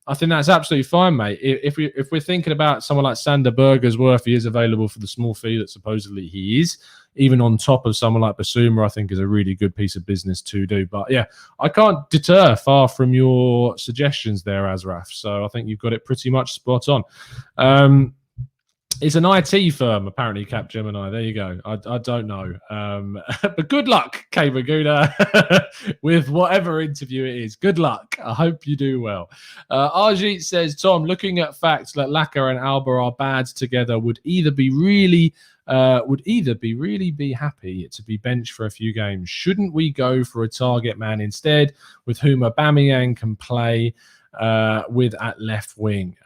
I think that's absolutely fine, mate. If we're thinking about someone like Sander Berger's worth, he is available for the small fee that supposedly he is. Even on top of someone like Basuma, I think is a really good piece of business to do. But yeah, I can't deter far from your suggestions there, Azraf. So I think you've got it pretty much spot on. It's an IT firm, apparently, Capgemini. There you go. I don't know. But good luck, K. Maguna, with whatever interview it is. Good luck. I hope you do well. Arjit says, Tom, looking at facts that Laka and Alba are bad together would either be really happy to be benched for a few games. Shouldn't we go for a target man instead, with whom Aubameyang can play with at left wing?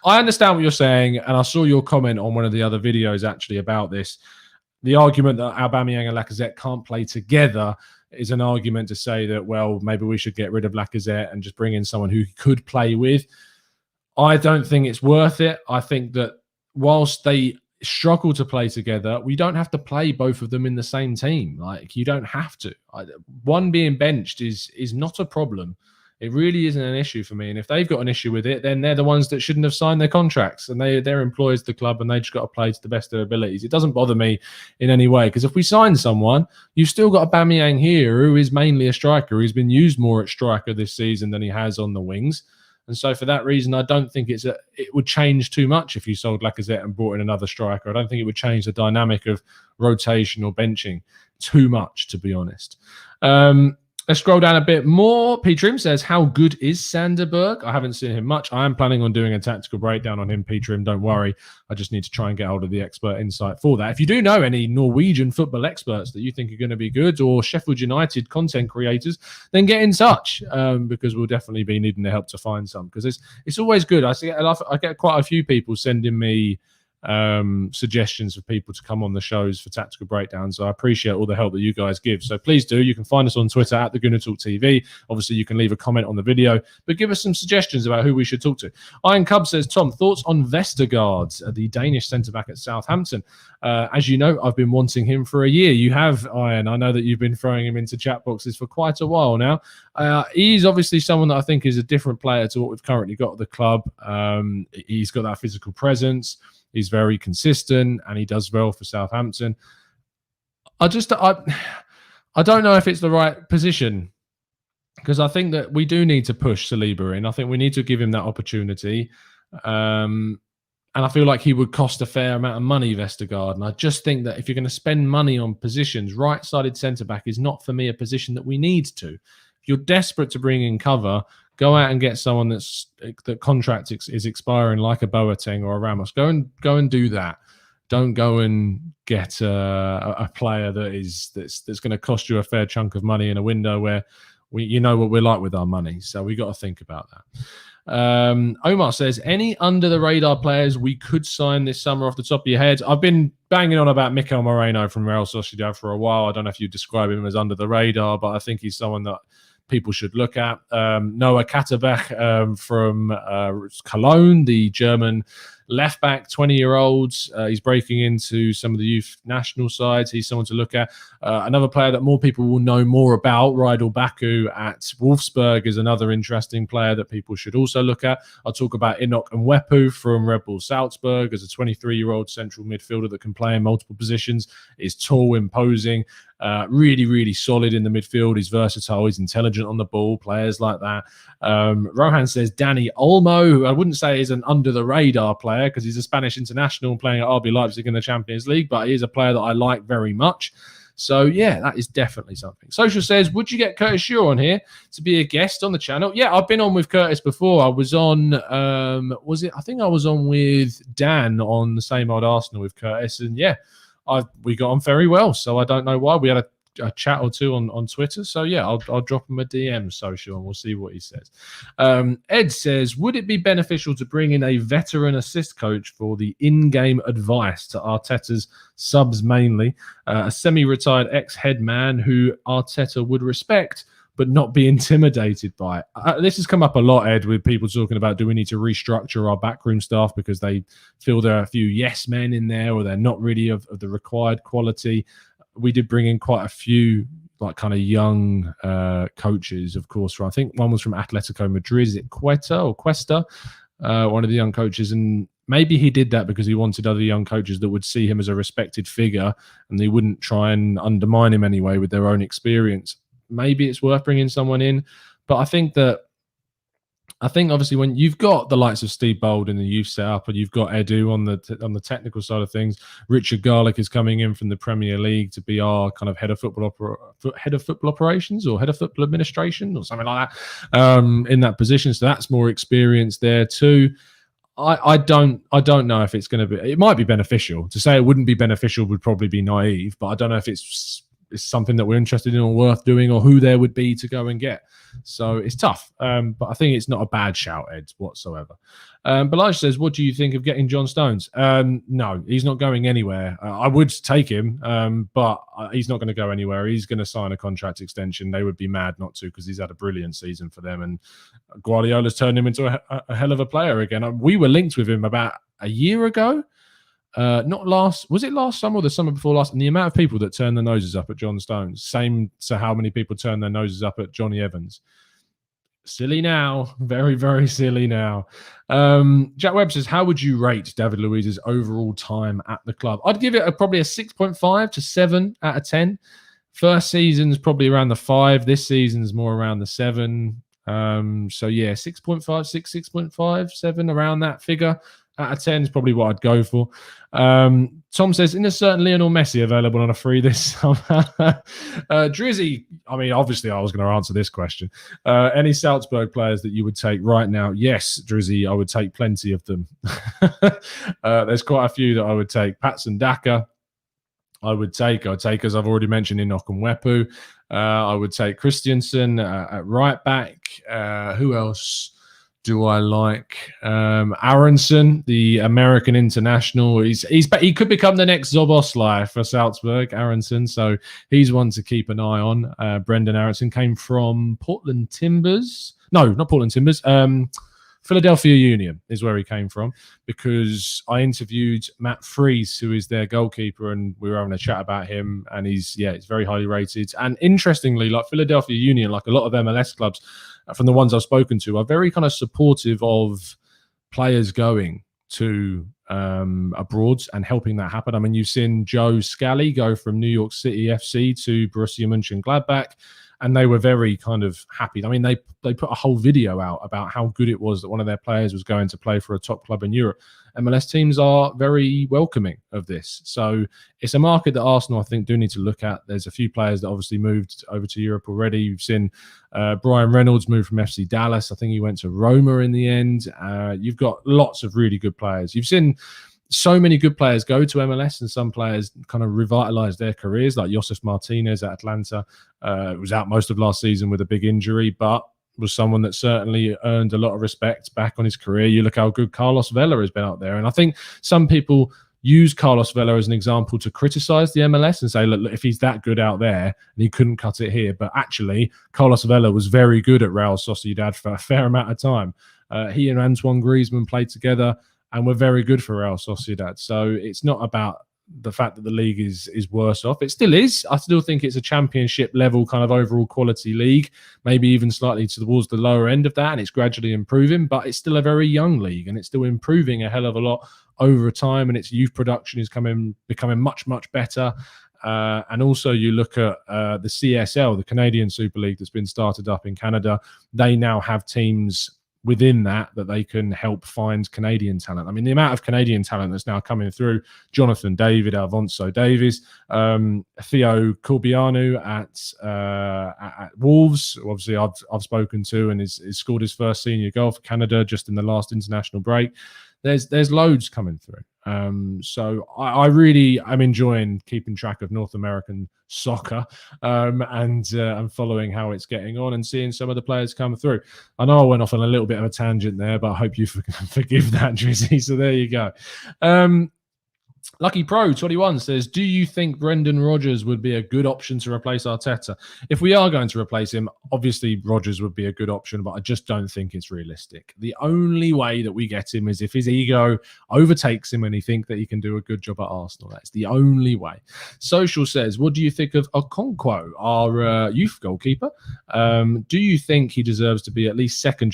I understand what you're saying, and I saw your comment on one of the other videos actually about this. The argument that Aubameyang and Lacazette can't play together is an argument to say that, well, maybe we should get rid of Lacazette and just bring in someone who could play with. I don't think it's worth it. I think that whilst they struggle to play together, we don't have to play both of them in the same team. Like, you don't have to. One being benched is not a problem. It really isn't an issue for me. And if they've got an issue with it, then they're the ones that shouldn't have signed their contracts. And they're employees of the club and they just got to play to the best of their abilities. It doesn't bother me in any way. Because if we sign someone, you've still got Aubameyang here, who is mainly a striker. He's been used more at striker this season than he has on the wings. And so for that reason, I don't think it would change too much if you sold Lacazette and brought in another striker. I don't think it would change the dynamic of rotation or benching too much, to be honest. Let's scroll down a bit more. P. Trim says, how good is Sanderberg? I haven't seen him much. I am planning on doing a tactical breakdown on him, P. Trim. Don't worry. I just need to try and get hold of the expert insight for that. If you do know any Norwegian football experts that you think are going to be good, or Sheffield United content creators, then get in touch, because we'll definitely be needing the help to find some. Because it's always good. I get quite a few people sending me suggestions for people to come on the shows for tactical breakdowns. So I appreciate all the help that you guys give. So please do. You can find us on Twitter at the Gooner Talk TV. Obviously, you can leave a comment on the video, but give us some suggestions about who we should talk to. Iron Cub says, Tom, thoughts on Vestergaard, the Danish centre-back at Southampton? As you know, I've been wanting him for a year. You have, Iron. I know that you've been throwing him into chat boxes for quite a while now. He's obviously someone that I think is a different player to what we've currently got at the club. He's got that physical presence. He's very consistent and he does well for Southampton. I don't know if it's the right position, because I think that we do need to push Saliba in. I think we need to give him that opportunity. And I feel like he would cost a fair amount of money, Vestergaard. And I just think that if you're going to spend money on positions, right-sided centre-back is not, for me, a position that we need to. If you're desperate to bring in cover, go out and get someone that contract is expiring, like a Boateng or a Ramos. Go and do that. Don't go and get a player that's going to cost you a fair chunk of money in a window where you know what we're like with our money. So we got to think about that. Omar says, any under the radar players we could sign this summer off the top of your head? I've been banging on about Mikel Moreno from Real Sociedad for a while. I don't know if you describe him as under the radar, but I think he's someone that people should look at. Noah Katterbach from Cologne, the German left back, 20-year-old. He's breaking into some of the youth national sides. He's someone to look at. Another player that more people will know more about, Rydal Baku at Wolfsburg, is another interesting player that people should also look at. I'll talk about Enoch Nwepu from Red Bull Salzburg as a 23-year-old central midfielder that can play in multiple positions, is tall, imposing, really, really solid in the midfield. He's versatile. He's intelligent on the ball. Players like that. Rohan says Danny Olmo, who I wouldn't say is an under-the-radar player because he's a Spanish international playing at RB Leipzig in the Champions League, but he is a player that I like very much. So, yeah, that is definitely something. Social says, would you get Curtis Shaw on here to be a guest on the channel? Yeah, I've been on with Curtis before. I was on, I think I was on with Dan on the Same Old Arsenal with Curtis. And, yeah, we got on very well. So I don't know why. We had a chat or two on Twitter. So, yeah, I'll drop him a DM, Social, and we'll see what he says. Ed says, would it be beneficial to bring in a veteran assist coach for the in-game advice to Arteta's subs mainly, a semi-retired ex-head man who Arteta would respect but not be intimidated by? This has come up a lot, Ed, with people talking about, do we need to restructure our backroom staff because they feel there are a few yes men in there or they're not really of the required quality. We did bring in quite a few like kind of young coaches, of course. I think one was from Atletico Madrid. Is it Cuesta? One of the young coaches. And maybe he did that because he wanted other young coaches that would see him as a respected figure and they wouldn't try and undermine him anyway with their own experience. Maybe it's worth bringing someone in. But I think obviously when you've got the likes of Steve Bold in the youth setup and you've got Edu on the technical side of things, Richard Garlick is coming in from the Premier League to be our kind of head of football operations or head of football administration or something like that in that position. So that's more experience there too. I don't know if it's going to be. It might be beneficial. To say it wouldn't be beneficial would probably be naive, but I don't know if it's something that we're interested in or worth doing or who there would be to go and get. So it's tough, but I think it's not a bad shout, Ed, whatsoever. Balaj says, what do you think of getting John Stones? No, he's not going anywhere. I would take him, but he's not going to go anywhere. He's going to sign a contract extension. They would be mad not to because he's had a brilliant season for them. And Guardiola's turned him into a hell of a player again. We were linked with him about a year ago. Was it last summer or the summer before last? And the amount of people that turn their noses up at John Stones, same to how many people turn their noses up at Johnny Evans. Silly now. Very, very silly now. Jack Webb says, how would you rate David Luiz's overall time at the club? I'd give it probably a 6.5 to 7 out of 10. First season's probably around the 5. This season's more around the 7. So, yeah, 6.5, 6, 6.5, 7, around that figure. Out of 10 is probably what I'd go for. Tom says, is there certain Lionel Messi available on a free this summer? Drizzy, I mean, obviously I was going to answer this question. Any Salzburg players that you would take right now? Yes, Drizzy, I would take plenty of them. There's quite a few that I would take. Patson Daka, I'd take, as I've already mentioned, Enoch Nwepu. I would take Christiansen at right back. Who else do I like? Aronson, the American international. He could become the next Szoboszlai for Salzburg, Aronson. So he's one to keep an eye on. Brendan Aronson came from Portland Timbers. No, not Portland Timbers. Philadelphia Union is where he came from, because I interviewed Matt Fries, who is their goalkeeper, and we were having a chat about him, and he's very highly rated. And interestingly, like Philadelphia Union, like a lot of MLS clubs, from the ones I've spoken to, are very kind of supportive of players going to abroad and helping that happen. I mean, you've seen Joe Scally go from New York City FC to Borussia Mönchengladbach, and they were very kind of happy. I mean, they put a whole video out about how good it was that one of their players was going to play for a top club in Europe. MLS teams are very welcoming of this. So it's a market that Arsenal, I think, do need to look at. There's a few players that obviously moved over to Europe already. You've seen Brian Reynolds move from FC Dallas. I think he went to Roma in the end. You've got lots of really good players. You've seen so many good players go to MLS, and some players kind of revitalize their careers, like Josef Martinez at Atlanta. Was out most of last season with a big injury, but was someone that certainly earned a lot of respect back on his career. You look how good Carlos Vela has been out there. And I think some people use Carlos Vela as an example to criticize the MLS and say, look, if he's that good out there and he couldn't cut it here. But actually, Carlos Vela was very good at Real Sociedad for a fair amount of time. He and Antoine Griezmann played together and were very good for Real Sociedad. So it's not about the fact that the league is worse off. It still is. I still think it's a championship level kind of overall quality league, maybe even slightly towards the lower end of that, and it's gradually improving, but it's still a very young league and it's still improving a hell of a lot over time, and its youth production is becoming much, much better. And also you look at the CSL, the Canadian Super League that's been started up in Canada. They now have teams within that they can help find Canadian talent. I mean, the amount of Canadian talent that's now coming through: Jonathan David, Alfonso Davies, Theo Corbianu at Wolves, obviously I've spoken to, and he's scored his first senior goal for Canada just in the last international break. There's loads coming through. So I'm enjoying keeping track of North American soccer and I'm following how it's getting on and seeing some of the players come through. I know I went off on a little bit of a tangent there, but I hope you forgive that, Drizzy. So there you go. Lucky Pro 21 says, do you think Brendan Rodgers would be a good option to replace Arteta? If we are going to replace him, obviously Rodgers would be a good option, but I just don't think it's realistic. The only way that we get him is if his ego overtakes him and he thinks that he can do a good job at Arsenal. That's the only way. Social says, what do you think of Okotwo, our youth goalkeeper? Do you think he deserves to be at least second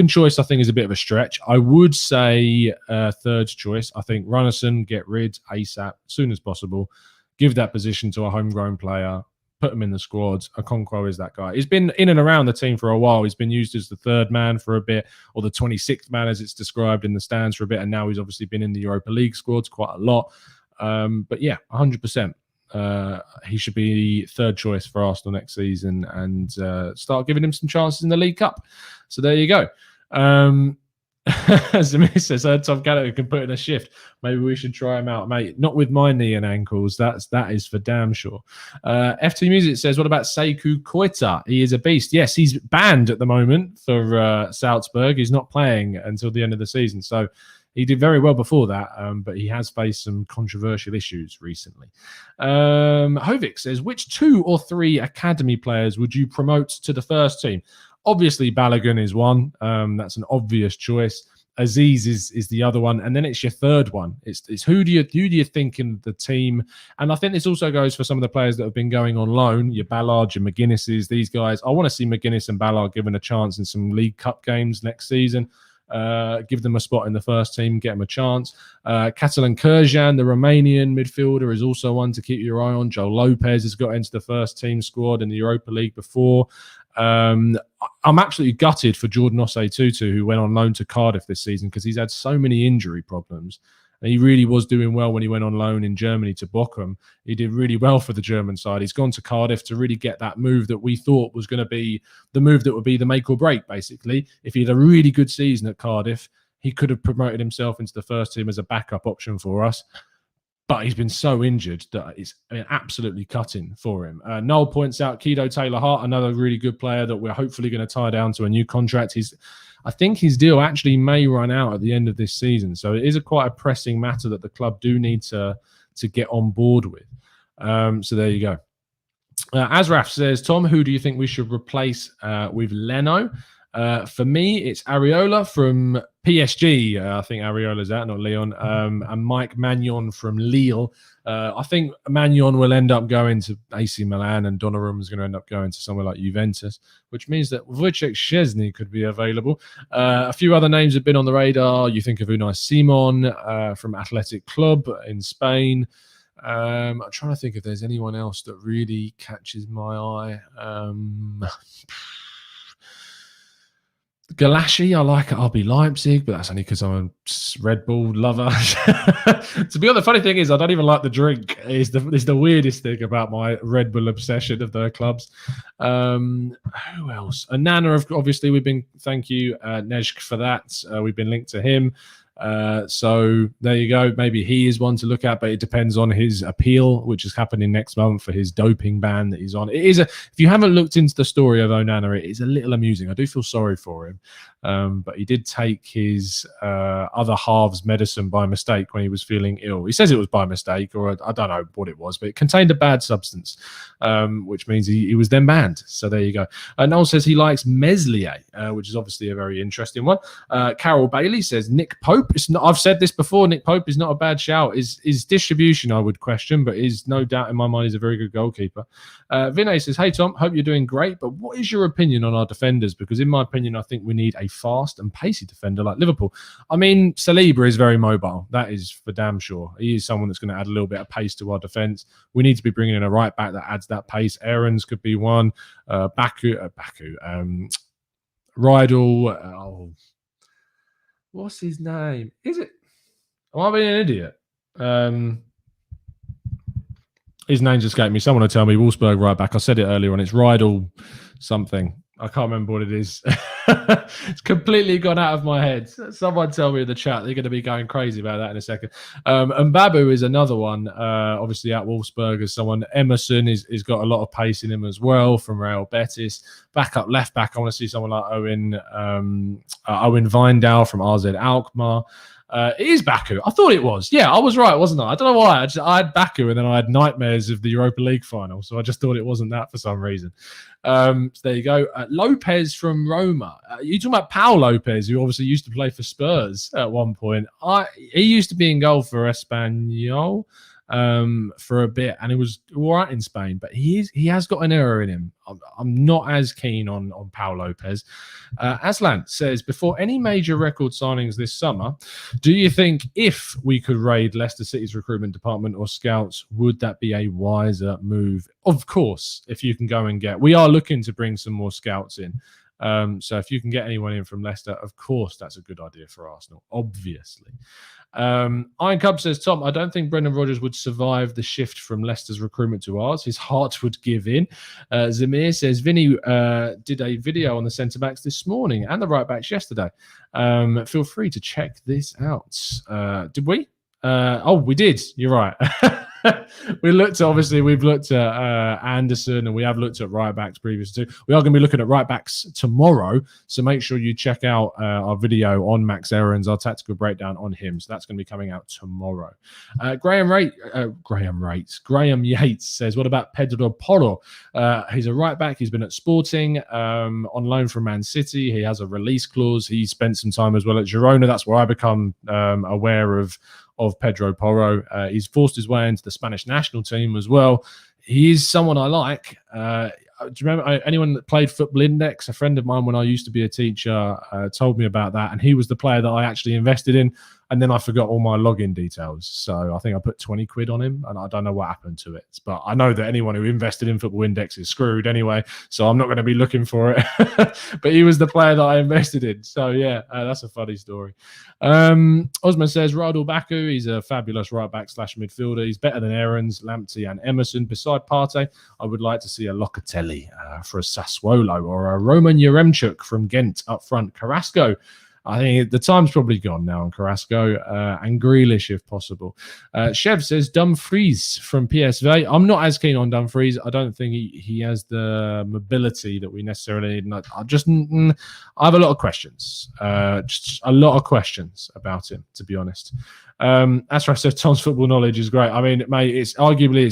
choice? I think is a bit of a stretch. I would say third choice. I think Runnison, get rid ASAP, as soon as possible. Give that position to a homegrown player. Put him in the squad. Okotwo is that guy. He's been in and around the team for a while. He's been used as the third man for a bit, or the 26th man as it's described in the stands for a bit, and now he's obviously been in the Europa League squads quite a lot. But yeah, 100%. He should be third choice for Arsenal next season and start giving him some chances in the League Cup. So there you go. Zamir says, Tom Gallagher can put in a shift. Maybe we should try him out, mate. Not with my knee and ankles. That is for damn sure. FT Music says, what about Sekou Koita? He is a beast. Yes, he's banned at the moment for Salzburg. He's not playing until the end of the season. So he did very well before that, but he has faced some controversial issues recently. Hovik says, which 2 or 3 academy players would you promote to the first team? Obviously, Balogun is one. That's an obvious choice. Aziz is the other one, and then it's your third one. It's who do you think in the team? And I think this also goes for some of the players that have been going on loan. Your Ballard, your McGuinnesses, these guys. I want to see McGuinness and Ballard given a chance in some League Cup games next season. Give them a spot in the first team, get them a chance. Catalan Kurjan, the Romanian midfielder, is also one to keep your eye on. Joel Lopez has got into the first team squad in the Europa League before. I'm absolutely gutted for Jordan Osei-Tutu, who went on loan to Cardiff this season, because he's had so many injury problems. And he really was doing well when he went on loan in Germany to Bochum. He did really well for the German side. He's gone to Cardiff to really get that move that we thought was going to be the move that would be the make or break, basically. If he had a really good season at Cardiff, he could have promoted himself into the first team as a backup option for us. But he's been so injured that it's absolutely cutting for him. Noel points out Kido Taylor-Hart, another really good player that we're hopefully going to tie down to a new contract. I think his deal actually may run out at the end of this season. So it is quite a pressing matter that the club do need to get on board with. So there you go. Azraf says, Tom, who do you think we should replace with Leno? For me, it's Areola from PSG. I think Areola's out, not Leon. And Mike Magnon from Lille. I think Magnon will end up going to AC Milan, and Donnarumma is going to end up going to somewhere like Juventus, which means that Wojciech Szczesny could be available. A few other names have been on the radar. You think of Unai Simon from Athletic Club in Spain. I'm trying to think if there's anyone else that really catches my eye. Galassi, I like at RB Leipzig, but that's only because I'm a Red Bull lover. To be honest, the funny thing is I don't even like the drink. It's the weirdest thing about my Red Bull obsession of their clubs. Who else? Nana, obviously, thank you, Nezhk, for that. We've been linked to him. So there you go. Maybe he is one to look at, but it depends on his appeal, which is happening next month for his doping ban that he's on. If you haven't looked into the story of Onana, it is a little amusing. I do feel sorry for him. but he did take his other half's medicine by mistake when he was feeling ill. He says it was by mistake, or I don't know what it was, but it contained a bad substance, which means he was then banned. So there you go. Noel says he likes Meslier, which is obviously a very interesting one. Carol Bailey says Nick Pope. I've said this before. Nick Pope is not a bad shout. His distribution I would question, but is no doubt in my mind he's a very good goalkeeper. Vinay says, hey Tom, hope you're doing great, but what is your opinion on our defenders? Because in my opinion, I think we need a fast and pacey defender like Liverpool. I mean, Saliba is very mobile. That is for damn sure. He is someone that's going to add a little bit of pace to our defence. We need to be bringing in a right back that adds that pace. Aarons could be one. Rydell. What's his name? Is it? Am I being an idiot? His name's escaped me. Someone will tell me. Wolfsburg right back. I said it earlier on. It's Rydell something. I can't remember what it is. It's completely gone out of my head. Someone tell me in the chat. They're going to be going crazy about that in a second. And Babu is another one. Obviously at Wolfsburg as someone. Emerson is got a lot of pace in him as well from Real Betis. Back up left back. I want to see someone like Owen Vinedal from RZ Alkmaar. It is Baku. I thought it was. Yeah, I was right, wasn't I? I don't know why. I had Baku and then I had nightmares of the Europa League final. So I just thought it wasn't that for some reason. So there you go. Lopez from Roma. You talking about Pau Lopez, who obviously used to play for Spurs at one point. He used to be in goal for Espanyol for a bit, and it was all right in Spain, but he has got an error in him. I'm not as keen on Pau Lopez. Aslan says, before any major record signings this summer, do you think if we could raid Leicester City's recruitment department or scouts, would that be a wiser move? Of course, if you can go and we are looking to bring some more scouts in. So if you can get anyone in from Leicester, of course, that's a good idea for Arsenal, obviously. Iron Cub says, Tom, I don't think Brendan Rodgers would survive the shift from Leicester's recruitment to ours. His heart would give in. Zamir says, Vinny did a video on the centre-backs this morning and the right-backs yesterday. Feel free to check this out. Did we? We did. You're right. We've looked at Anderson and we have looked at right backs previously too. We are going to be looking at right backs tomorrow, so make sure you check out our video on Max Aarons, our tactical breakdown on him. So that's going to be coming out tomorrow. Graham Yates says, what about Pedro Porro? He's a right back. He's been at Sporting on loan from Man City. He has a release clause. He spent some time as well at Girona. That's where I become aware of Pedro Porro. He's forced his way into the Spanish national team as well. He is someone I like. Do you remember anyone that played Football Index? A friend of mine when I used to be a teacher told me about that, and he was the player that I actually invested in, and then I forgot all my login details. So I think I put 20 quid on him, and I don't know what happened to it. But I know that anyone who invested in Football Index is screwed anyway, so I'm not going to be looking for it. But he was the player that I invested in. So yeah, that's a funny story. Osman says, Rydell Baku, he's a fabulous right back / midfielder. He's better than Aarons, Lamptey and Emerson. Beside Partey, I would like to see a Locatelli for a Sassuolo or a Roman Yaremchuk from Ghent up front. Carrasco, I think the time's probably gone now on Carrasco and Grealish if possible. Chev says Dumfries from PSV. I'm not as keen on Dumfries. I don't think he has the mobility that we necessarily need. I have a lot of questions. Just a lot of questions about him, to be honest. As I said, Tom's football knowledge is great. I mean, mate, it's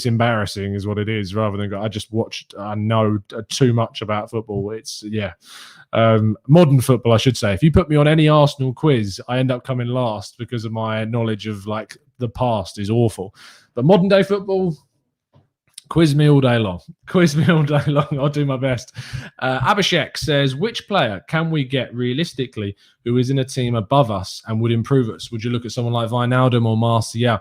embarrassing is what it is, rather than I just watched and know too much about football. It's modern football, I should say. If you put me on any Arsenal quiz, I end up coming last because of my knowledge of like the past is awful. But modern day football, quiz me all day long. I'll do my best. Abhishek says, which player can we get realistically who is in a team above us and would improve us? Would you look at someone like Wijnaldum or Martial?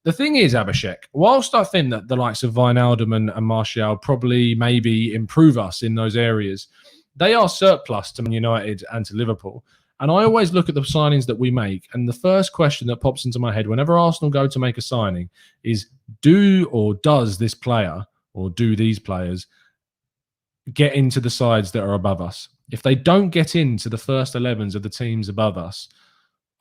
The thing is, Abhishek, whilst I think that the likes of Wijnaldum and Martial probably maybe improve us in those areas, they are surplus to Man United and to Liverpool. And I always look at the signings that we make, and the first question that pops into my head whenever Arsenal go to make a signing is, does this player or do these players get into the sides that are above us? If they don't get into the first 11s of the teams above us,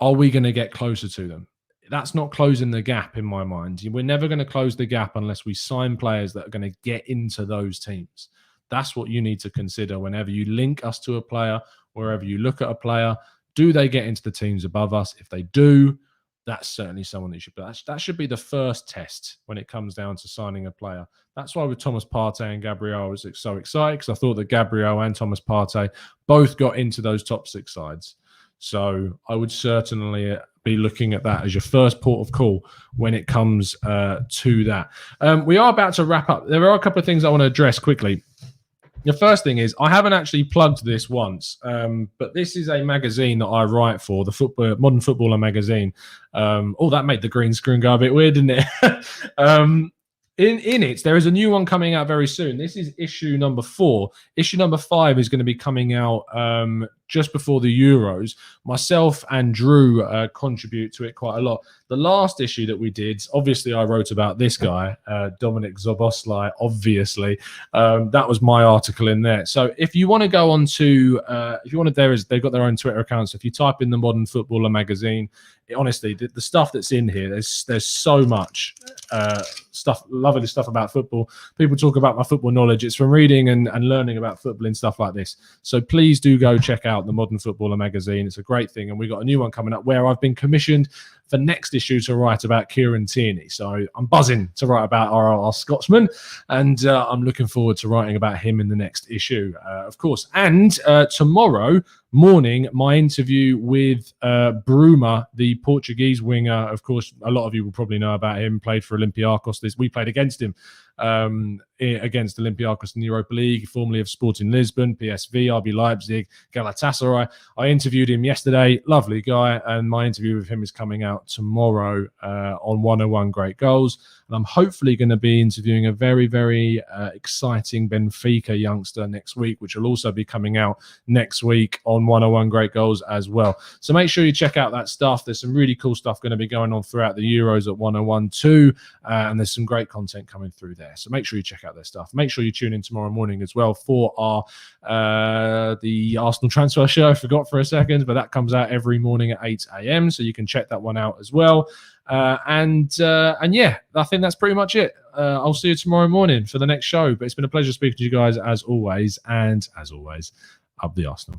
are we going to get closer to them? That's not closing the gap in my mind. We're never going to close the gap unless we sign players that are going to get into those teams. That's what you need to consider whenever you link us to a player wherever you look at a player, do they get into the teams above us? If they do, that's certainly someone that you should put. That should be the first test when it comes down to signing a player. That's why with Thomas Partey and Gabriel, I was so excited because I thought that Gabriel and Thomas Partey both got into those top 6 sides. So I would certainly be looking at that as your first port of call when it comes to that. We are about to wrap up. There are a couple of things I want to address quickly. The first thing is I haven't actually plugged this once, but this is a magazine that I write for, the Modern Footballer magazine. That made the green screen go a bit weird, didn't it? In it, there is a new one coming out very soon. This is issue number 4. Issue number 5 is going to be coming out just before the Euros. Myself and Drew contribute to it quite a lot. The last issue that we did, obviously I wrote about this guy, Dominik Szoboszlai, obviously. That was my article in there. So if you want to go on to, they've got their own Twitter accounts. If you type in the Modern Footballer magazine, honestly, the stuff that's in here, there's so much stuff, lovely stuff about football. People talk about my football knowledge. It's from reading and learning about football and stuff like this. So please do go check out the Modern Footballer magazine. It's a great thing. And we've got a new one coming up where I've been commissioned for next issue to write about Kieran Tierney. So I'm buzzing to write about our Scotsman, and I'm looking forward to writing about him in the next issue, of course. And tomorrow morning, my interview with Bruma, the Portuguese winger. Of course, a lot of you will probably know about him. Played for Olympiacos. We played against him. Against Olympiacos in the Europa League, formerly of Sporting Lisbon, PSV, RB Leipzig, Galatasaray. I interviewed him yesterday. Lovely guy. And my interview with him is coming out tomorrow on 101 Great Goals. And I'm hopefully going to be interviewing a very, very exciting Benfica youngster next week, which will also be coming out next week on 101 Great Goals as well. So make sure you check out that stuff. There's some really cool stuff going to be going on throughout the Euros at 101 too. And there's some great content coming through there. So make sure you check out their stuff. Make sure you tune in tomorrow morning as well for our the Arsenal transfer show. I forgot for a second, but that comes out every morning at 8 a.m. So you can check that one out as well. And yeah, I think that's pretty much it. I'll see you tomorrow morning for the next show. But it's been a pleasure speaking to you guys as always. And as always, up the Arsenal.